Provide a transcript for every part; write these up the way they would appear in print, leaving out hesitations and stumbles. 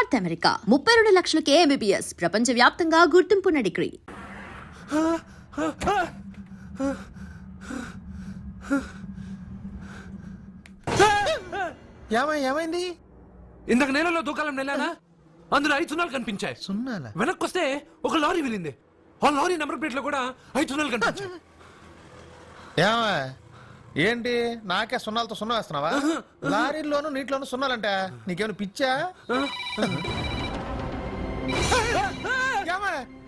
North America 32 లక్షలకే MBBS ప్రపంచవ్యాప్తంగా గుర్తింపున్న degree. ఏమైంది? ఇందాక నేలలో దూకాలం నెలానా అందులో 5 సున్నాలు కనిపించాయి. సున్నాలా? వెనక్కి వస్తే ఒక లారీ వెళ్ళింది. ఆ లారీ నెంబర్ ప్లేట్ లో కూడా 5 సున్నాలు కనిపించాయి. ఏంటి నాకే సున్నాలతో సున్నా వేస్తున్నావా? లారీల్లోనూ నీటిలోనూ సున్నాలంట. నీకేమైనా పిచ్చా?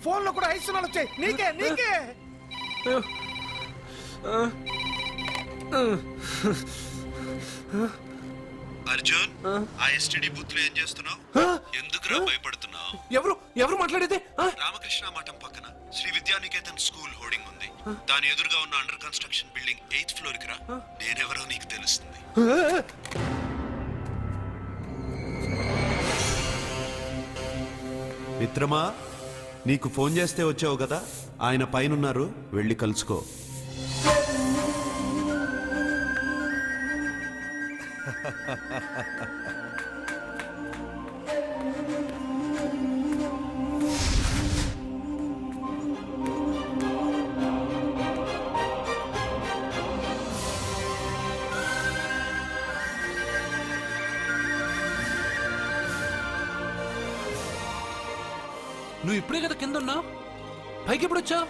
ఫోన్ లో కూడా 5 సున్నాలు వచ్చాయి. నీకే అర్జున్, ఆ ఎస్టీడీ బూత్ లో ఏం చేస్తున్నావు? ఎందుకురా భయపడుతున్నావు? ఎవరు మాట్లాడేది? రామకృష్ణ మఠం పక్కన శ్రీ విద్యానికేతన్ స్కూల్ హోర్డింగ్ ఉంది. దాని ఎదురుగా ఉన్న under construction building 8th floor కి రా. నేనెవరో నీకు తెలుస్తుంది. మిత్రమా, నీకు ఫోన్ చేస్తే వచ్చావు కదా, ఆయన పైనున్నారు, వెళ్ళి కలుసుకో. నువ్వు ఇప్పుడే కదా కింద ఉన్నావు, పైకి ఎప్పుడు వచ్చావు?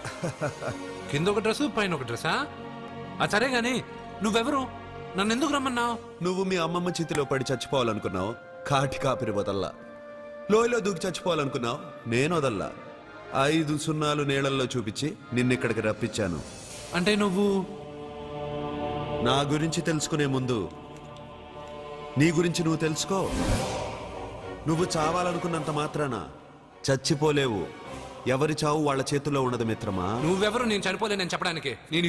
కింద ఒక డ్రెస్, పైన ఒక డ్రెస్సా? సరే గాని నువ్వెవరు? నన్ను ఎందుకు రమ్మన్నావు? నువ్వు మీ అమ్మమ్మ చేతిలో పడి చచ్చిపోవాలనుకున్నావు, కాటి కాపిరి వదల్లా. లోయలో దూకి చచ్చిపోవాలనుకున్నావు, నేను వదల్లా. 5 సున్నాలు నీళ్ళల్లో చూపించి నిన్నిక్కడికి రప్పించాను. అంటే నువ్వు నా గురించి తెలుసుకునే ముందు నీ గురించి నువ్వు తెలుసుకో. నువ్వు చావాలనుకున్నంత మాత్రాన చచ్చిపోలేవు. ఎవరి చావు వాళ్ళ చేతుల్లో ఉండదు మిత్రమా. నువ్వెవరు నేను చనిపోలేనని చెప్పడానికి? నేను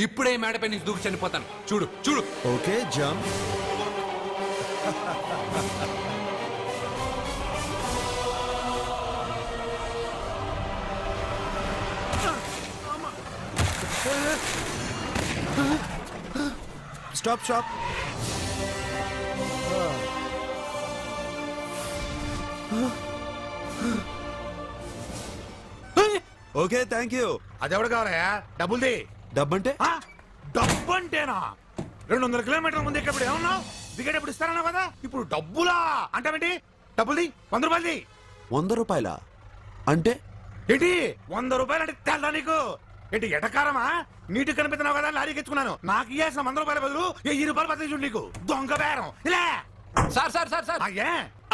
ఇప్పుడే మేడపై నుంచి దూకి చనిపోతాను. చూడు. Okay, jump. Stop. Okay, thank you. అదెవడు కావాలయా? డబ్బుల్ది. డబ్బంటే? డబ్బు అంటేనా? 200 కిలోమీటర్ల ముందు ఇక్కడ ఏమన్నావు? దిగేటప్పుడు ఇస్తారన్నావు కదా, ఇప్పుడు డబ్బులా అంటావేంటి? డబ్బుల్ది. 100 రూపాయలది. 100 రూపాయలా? అంటే ఏంటి 100 రూపాయలు అంటే తెల్దా నీకు? ఏంటి ఎటకారమా? నీటి కనిపిస్తున్నావు కదా, లారీకి ఎత్తుకున్నాను. నాకు ఇయ్యాల్సిన 100 రూపాయల బదులు 1000 రూపాయలు బదిలీ చూడు. నీకు దొంగ బేరం. ఇలా సార్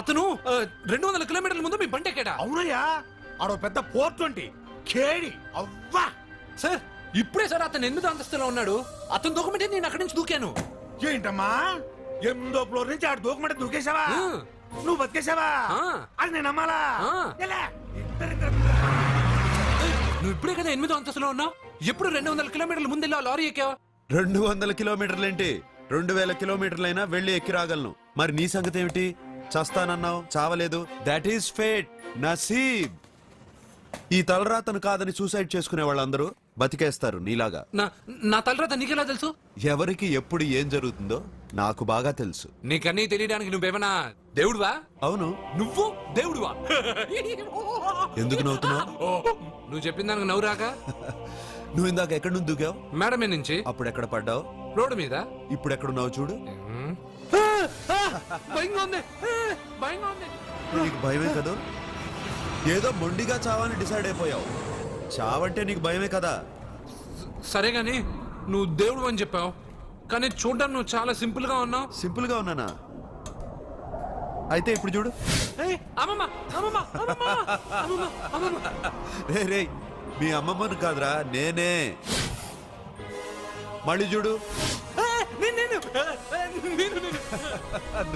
అతను 200 కిలోమీటర్ల ముందు మీ బండి ఎక్కాడా? అవునయ్యా, ఆడో పెద్ద 420 కేడి. అవ్వా సార్, ఇప్పుడే సార్ అతను 8వ అంతస్తులో ఉన్నాడు. అతను దూకమంటే నేను అక్కడి నుంచి దూకాను. ఏంటమ్మా, 8వ ఫ్లోర్ నుంచి ఆడు దూకమంటే దూకేశావా? నువ్వు బతికేశావా? అది నేను నమ్మాలా? నువ్వు ఇప్పుడే కదా 8వ అంతస్తులో ఉన్నావు. ఎప్పుడు 200 కిలోమీటర్ల ముందు లారీ ఎక్కావా? 200 కిలోమీటర్లేంటి, 2000 కిలోమీటర్లైనా వెళ్ళి ఎక్కి రాగలను. మరి నీ సంగతి ఏమిటి? చస్తానన్నావు, చావలేదు. That is fate, నసీబ్. ఈ తలరాతను కాదని సూసైడ్ చేసుకునే వాళ్ళందరూ బతికేస్తారు నీలాగా. నా తలరాత నీకెలా తెలుసు? ఎవరికి ఎప్పుడు ఏం జరుగుతుందో నాకు బాగా తెలుసు. నీకన్నీ తెలియడానికి నువ్వేమన్నా దేవుడువా? అవును. నువ్వు దేవుడువా? ఎందుకు నవ్వుతున్నావు? నువ్వు చెప్పిన దానికి నవ్వు రాక? నువ్వు ఇందాక ఎక్కడి నుంచి దూకావు? మేడమే నుంచి. అప్పుడు ఎక్కడ పడ్డావు? రోడ్డు మీద. ఇప్పుడు ఎక్కడున్నావు చూడు. భయంగా ఉంది. నీకు భయమే కదా? ఏదో మొండిగా చావని డిసైడ్ అయిపోయావు. చావంటే నీకు భయమే కదా? సరే గాని నువ్వు దేవుడు అని చెప్పావు, కానీ చూడ్డానికి నువ్వు చాలా సింపుల్ గా ఉన్నావు. సింపుల్ గా ఉన్నానా? అయితే ఇప్పుడు చూడు. రే, మీ అమ్మమ్మను కాదురా, నేనే. మళ్ళీ చూడు.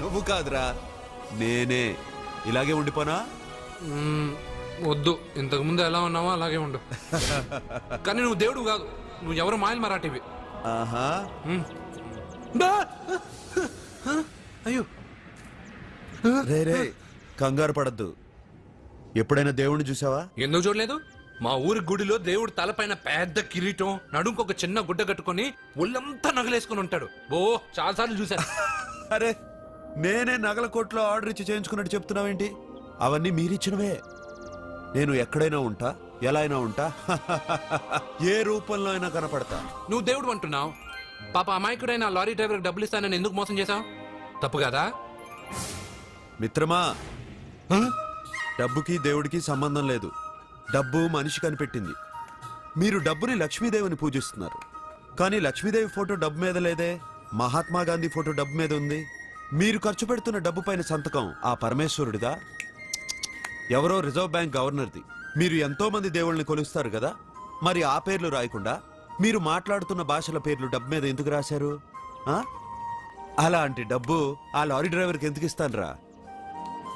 నువ్వు కాదురా, నేనే. ఇలాగే ఉండిపోనా? వద్దు, ఇంతకు ముందు ఎలా ఉన్నావో అలాగే ఉండు. కానీ నువ్వు దేవుడు కాదు, నువ్వు ఎవరు మాయలు మరాఠీవి. ఆహా. అయ్యో, రే, కంగారు పడద్దు. ఎప్పుడైనా దేవుణ్ణి చూసావా? ఎందుకు చూడలేదు? మా ఊరి గుడిలో దేవుడు తలపైన పెద్ద కిరీటం, నడుంకు ఒక చిన్న గుడ్డ కట్టుకుని ఒళ్ళంతా నగలేసుకుని ఉంటాడు. చాలా సార్లు చూశాను. అరే, నేనే నగల కొట్లో ఆర్డర్ ఇచ్చి చేయించుకున్నట్టు చెప్తున్నావేంటి? అవన్నీ మీరిచ్చినవే. నేను ఎక్కడైనా ఉంటా, ఎలా అయినా ఉంటా, ఏ రూపంలో అయినా కనపడతా. నువ్వు దేవుడు అంటున్నావు. పాప అమాయకుడైన ఆ లారీ డ్రైవర్కి డబ్బులు ఇస్తానని ఎందుకు మోసం చేశావు? తప్పు కదా? మిత్రమా, డబ్బుకి దేవుడికి సంబంధం లేదు. డబ్బు మనిషి కనిపెట్టింది. మీరు డబ్బుని లక్ష్మీదేవిని పూజిస్తున్నారు, కానీ లక్ష్మీదేవి ఫోటో డబ్బు మీద లేదే. మహాత్మా గాంధీ ఫోటో డబ్బు మీద ఉంది. మీరు ఖర్చు పెడుతున్న డబ్బు పైన సంతకం ఆ పరమేశ్వరుడిదా, ఎవరో రిజర్వ్ బ్యాంక్ గవర్నర్ది? మీరు ఎంతో మంది దేవుళ్ళని కొలుస్తారు కదా, మరి ఆ పేర్లు రాయకుండా మీరు మాట్లాడుతున్న భాషల పేర్లు డబ్బు మీద ఎందుకు రాశారు? ఆ? అలాంటి డబ్బు ఆ లారీ డ్రైవర్కి ఎందుకు ఇస్తానురా?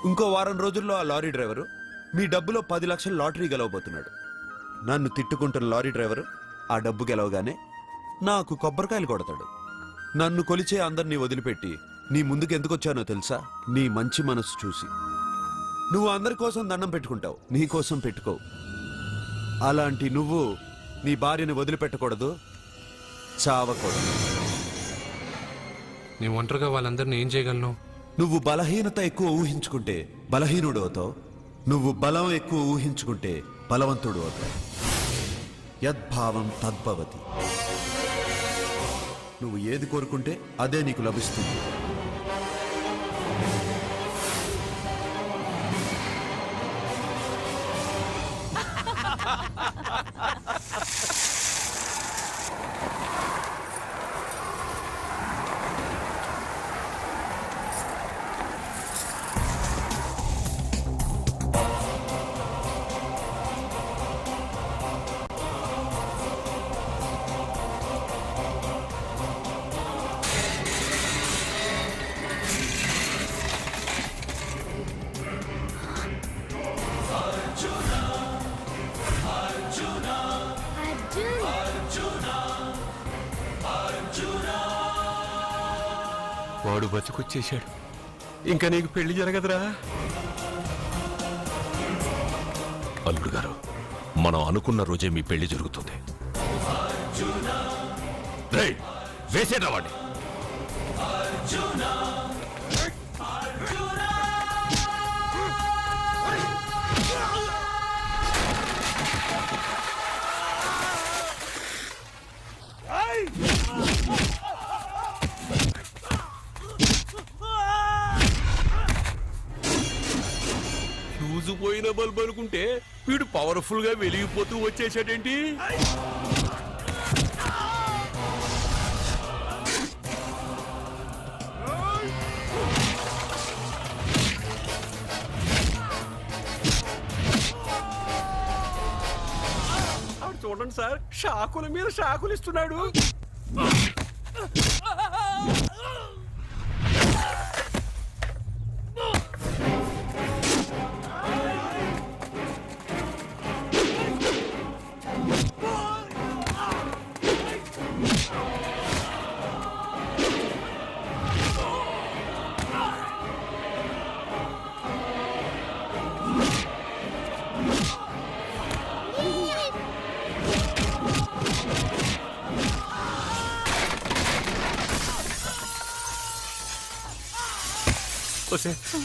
ఇంకో వారం రోజుల్లో ఆ లారీ డ్రైవరు మీ డబ్బులో 10 లక్షల లాటరీ గెలవబోతున్నాడు. నన్ను తిట్టుకుంటున్న లారీ డ్రైవరు ఆ డబ్బు గెలవగానే నాకు కొబ్బరికాయలు కొడతాడు. నన్ను కొలిచే అందరినీ వదిలిపెట్టి నీ ముందుకు ఎందుకు వచ్చానో తెలుసా? నీ మంచి మనసు చూసి. నువ్వు అందరి కోసం దండం పెట్టుకుంటావు, నీ కోసం పెట్టుకోవు. అలాంటి నువ్వు నీ భార్యని వదిలిపెట్టకూడదు, చావకూడదు. నేను ఒంటరిగా వాళ్ళందరినీ ఏం చేయగలను? నువ్వు బలహీనత ఎక్కువ ఊహించుకుంటే బలహీనుడు అవుతావు. నువ్వు బలం ఎక్కువ ఊహించుకుంటే బలవంతుడు అవుతావు. యద్భావం తద్భవతి. నువ్వు ఏది కోరుకుంటే అదే నీకు లభిస్తుంది. వాడు బతుకొచ్చేశాడు. ఇంకా నీకు పెళ్లి జరగదురా. అల్లుడు గారు, మనం అనుకున్న రోజే మీ పెళ్లి జరుగుతుంది. రేయ్, వేసేరా వాడిని. ఫ్యూజు పోయిన బల్బ్ అనుకుంటే వీడు పవర్ఫుల్ గా వెలిగిపోతూ వచ్చేసాడేంటి? చూడండి సార్, షాకుల మీద షాకులు ఇస్తున్నాడు.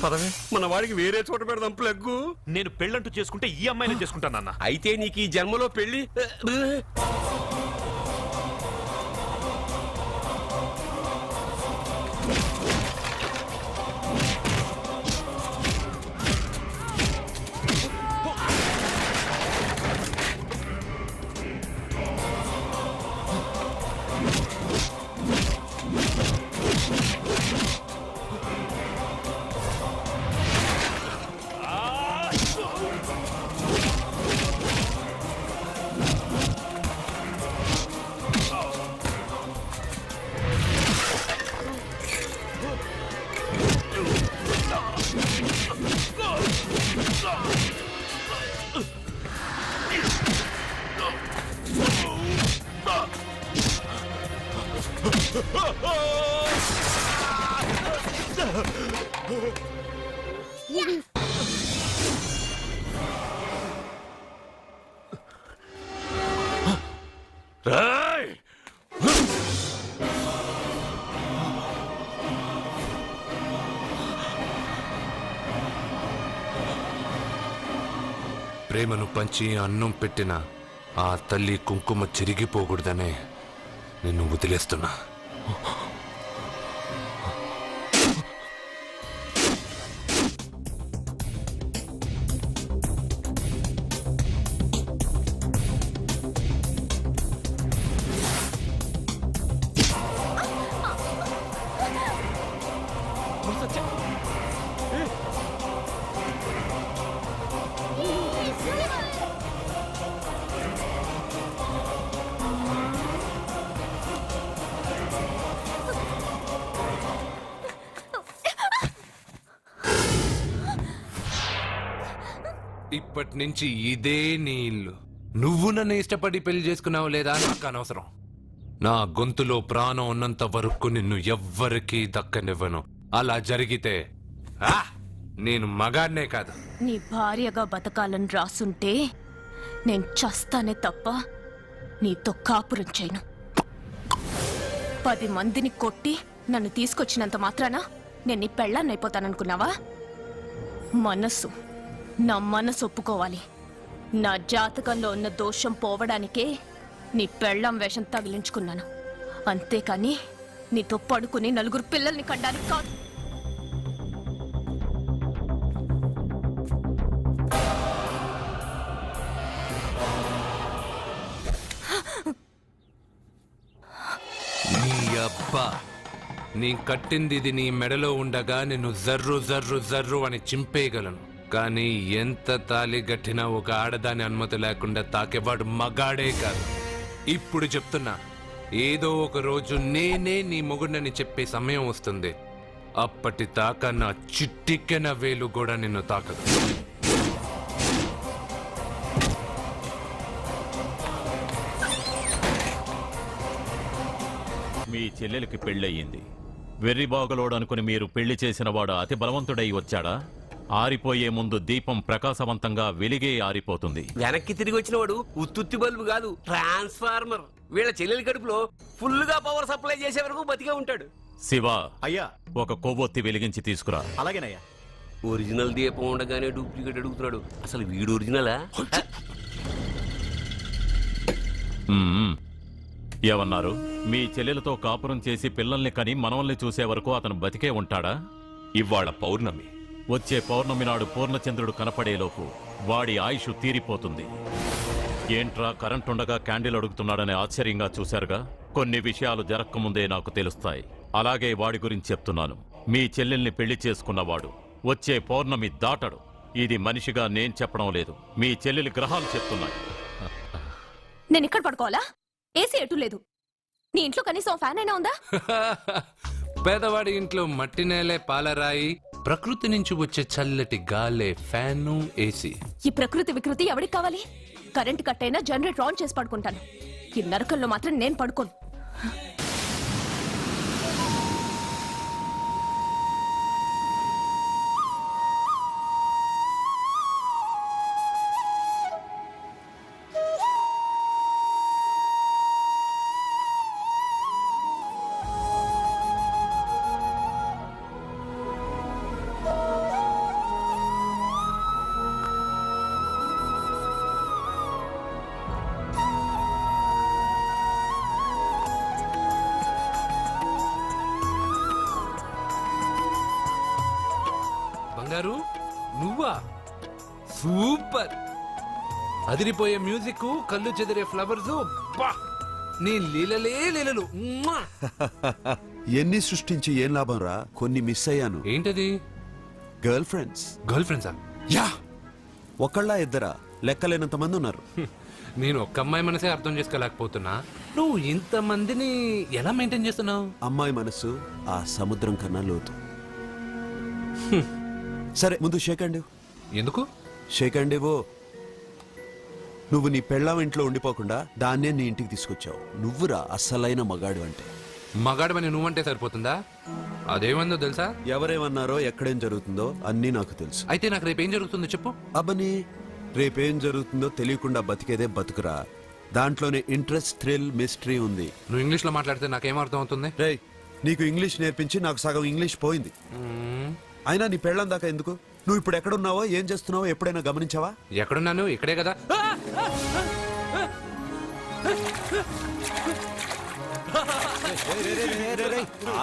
పదవే, మన వాడికి వేరే చోట పెడదాం ప్లగ్గు. నేను పెళ్ళంటూ చేసుకుంటే ఈ అమ్మాయిని చేసుకుంటానన్నా. అయితే నీకు ఈ జన్మలో పెళ్లి. రేయ్! ప్రేమను పంచి అన్నం పెట్టిన ఆ తల్లి కుంకుమ చెరిగిపోకూడదనే నిన్ను వదిలేస్తున్నా. ఇప్పటి నుంచి ఇదే నీ ఇల్లు. నువ్వు నన్ను ఇష్టపడి పెళ్లి చేసుకున్నావు లేదా నాకు అనవసరం. నా గొంతులో ప్రాణం ఉన్నంత వరకు నిన్ను ఎవ్వరికీ దక్కనివ్వను. అలా జరిగితే నేను మగాడినే కాదు. నీ భార్యగా బతకాలని రాసుంటే నేను చస్తానే తప్ప నీతో కాపురం చేయను. 10 మందిని కొట్టి నన్ను తీసుకొచ్చినంత మాత్రాన నేను నీ పెళ్ళాన్నైపోతాననుకున్నావా? నా మనసు ఒప్పుకోవాలి. నా జాతకంలో ఉన్న దోషం పోవడానికే నీ పెళ్ళాం వేషం తగిలించుకున్నాను. అంతేకాని నీతో పడుకుని 4 పిల్లల్ని కనడానికి కాదు. నీ అబ్బా, నీ కట్టింది ఇది నీ మెడలో ఉండగా నిన్ను జర్రు జర్రు జర్రు అని చింపేయగలను. కానీ ఎంత తాలి గట్టినా ఒక ఆడదాని అనుమతి లేకుండా తాకేవాడు మగాడే కాదు. ఇప్పుడు చెప్తున్నా, ఏదో ఒక రోజు నేనే నీ మొగుడని చెప్పే సమయం వస్తుంది. అప్పటిదాకా నా చిట్టికెన వేలు కూడా నిన్ను తాకదు. మీ చెల్లెలికి పెళ్ళయింది. వెర్రిబాగలోడు అనుకుని మీరు పెళ్లి చేసిన వాడు అతి బలవంతుడై వచ్చాడా? ఆరిపోయే ముందు దీపం ప్రకాశవంతంగా వెలిగే ఆరిపోతుంది. వెనక్కి తిరిగి వచ్చిన వాడు ఉత్తుత్తి బల్బు కాదు, ట్రాన్స్ఫార్మర్. వీళ్ళ చెల్లెలి కడుపులో ఫుల్ గా పవర్ సప్లై చేసే వరకు బతికే ఉంటాడు. శివ, అయ్యా, ఒక కొవ్వొత్తి వెలిగించి తీసుకురా. అలాగేనయ్యా. ఒరిజినల్ దీపం ఉండగానే డూప్లికేట్ అడుగుతున్నాడు. అసలు వీడు ఒరిజినలా? మ్మ్. ఏమన్నారు? మీ చెల్లెలతో కాపురం చేసి పిల్లల్ని కని మనవల్ని చూసే వరకు అతను బతికే ఉంటాడా? ఇవాళ పౌర్ణమి. వచ్చే పౌర్ణమి నాడు పూర్ణచంద్రుడు కనపడేలోపు వాడి ఆయుష్ తీరిపోతుంది. ఏంట్రా కరెంటుండగా క్యాండిల్ అడుగుతున్నాడని ఆశ్చర్యంగా చూశారుగా? కొన్ని విషయాలు జరక్కముందే నాకు తెలుస్తాయి. అలాగే వాడి గురించి చెప్తున్నాను. మీ చెల్లెల్ని పెళ్లి చేసుకున్నవాడు వచ్చే పౌర్ణమి దాటడు. ఇది మనిషిగా నేను చెప్పడం లేదు, మీ చెల్లెలి గ్రహాలు చెప్తున్నాయి. నేను ఇక్కడ పడుకోవాలా? ఏసీ ఎటు లేదు. నీ ఇంట్లో కనీసం ఫ్యాన్ అయినా ఉందా? పేదవాడి ఇంట్లో మట్టి నేలే పాలరాయి, ప్రకృతి నుంచి వచ్చే చల్లటి గాలే ఫ్యాను, ఏసీ. ఈ ప్రకృతి వికృతి ఎవరికి కావాలి? కరెంట్ కట్ అయినా జనరేటర్ ఆన్ చేసి పడుకుంటాను. ఈ నరకంలో మాత్రం నేను పడుకోను. బంగారు, నువ్వా? సూపర్! అదిరిపోయే మ్యూజిక్, కళ్ళు చెదిరే ఫ్లవర్స్. నీ లీలలే లీలలు. మ్మా! ఎన్ని సృష్టించి ఏం లాభం రా? కొన్ని మిస్ అయ్యాను. ఏంటది? Girl friends. గర్ల్ ఫ్రెండ్సా? యా, ఒకళ్ళ ఇద్దరా? లెక్కలేనంత మంది ఉన్నారు. నేను ఒక్క అమ్మాయి మనసే అర్థం చేసుకోలేకపోతున్నా. నువ్వు ఇంతమందిని ఎలా మెయింటైన్ చేస్తున్నావు? అమ్మాయి మనసు ఆ సముద్రం కన్నా లోతు. సరే, ముందు షేక్ హ్యాండ్. ఎందుకు? షేక్ హ్యాండ్ ఇవ్వు. నువ్వు నీ పెళ్ళాం ఇంట్లో ఉండిపోకుండా దాన్నే నీ ఇంటికి తీసుకొచ్చావు. నువ్వురా అస్సలైన మగాడు అంటే. మగాడమని నువ్వంటే సరిపోతుందా? అదేమందో తెలుసా? ఎవరేమన్నారో, ఎక్కడేం జరుగుతుందో అన్నీ నాకు తెలుసు. అయితే నాకు రేపు ఏం జరుగుతుందో చెప్పు. అబ్బని, రేపేం జరుగుతుందో తెలియకుండా బతికేదే బతుకురా. దాంట్లోనే ఇంట్రెస్ట్, థ్రిల్, మిస్టరీ ఉంది. నువ్వు ఇంగ్లీష్ లో మాట్లాడితే నాకేం అర్థం అవుతుంది? రేయ్, నీకు ఇంగ్లీష్ నేర్పించి నాకు సగం ఇంగ్లీష్ పోయింది. అయినా నీ పెళ్ళం దాకా ఎందుకు? నువ్వు ఇప్పుడు ఎక్కడున్నావో ఏం చేస్తున్నావో ఎప్పుడైనా గమనించావా? ఎక్కడున్నాను? ఇక్కడే కదా.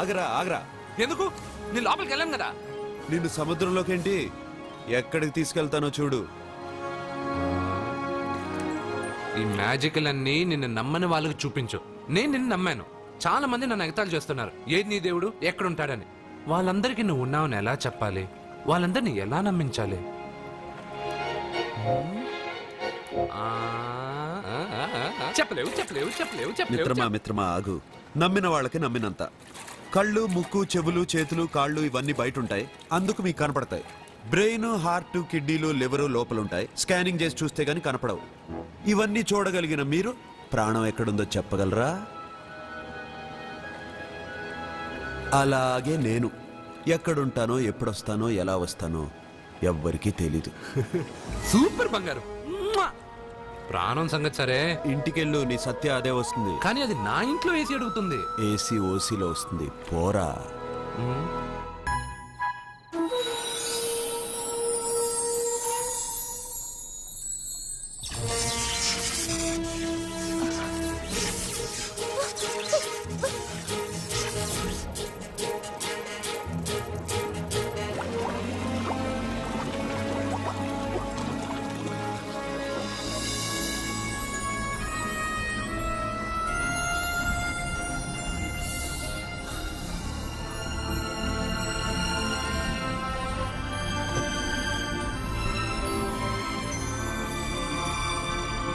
ఆగరా ఆగరా, ఎందుకు? నేను లోపలికి వెళ్ళాను కదా. నిన్ను సముద్రంలోకేంటి, ఎక్కడికి తీసుకెళ్తానో చూడు. ఈ మ్యాజిక్లన్నీ నిన్ను నమ్మని వాళ్ళకి చూపించు. నేను నిన్ను నమ్మాను. చాలా మంది నన్ను ఎగతాళి చేస్తున్నారు. ఏది నీ దేవుడు, ఎక్కడుంటాడని. వాళ్ళందరికీ నువ్వు ఉన్నావని ఎలా చెప్పాలి? వాళ్ళందరినీ ఎలా నమ్మించాలి? చెప్పలేవు చెప్పలేవు చెప్పలేవు మిత్రమా చెప్పలేవు. మిత్రమా ఆగు. నమ్మిన వాళ్ళకి నమ్మినంత. కళ్ళు, ముక్కు, చెవులు, చేతులు, కాళ్ళు ఇవన్నీ బయట ఉంటాయి, అందుకు మీకు కనపడతాయి. బ్రెయిన్, హార్ట్, కిడ్నీలు, లివరు లోపలుంటాయి. స్కానింగ్ చేసి చూస్తే గానీ కనపడవు. ఇవన్నీ చూడగలిగిన మీరు ప్రాణం ఎక్కడుందో చెప్పగలరా? అలాగే నేను ఎక్కడుంటానో, ఎప్పుడొస్తానో, ఎలా వస్తానో ఎవ్వరికీ తెలీదు. సూపర్ బంగారు. మ్వా! ప్రాణం సంగతి సరే, ఇంటికెళ్ళు, నీ సత్య అదే వస్తుంది. కానీ అది నా ఇంట్లో ఏసీ అడుగుతుంది. ఏసీ ఓసీలో వస్తుంది, పోరా. మ్మ్.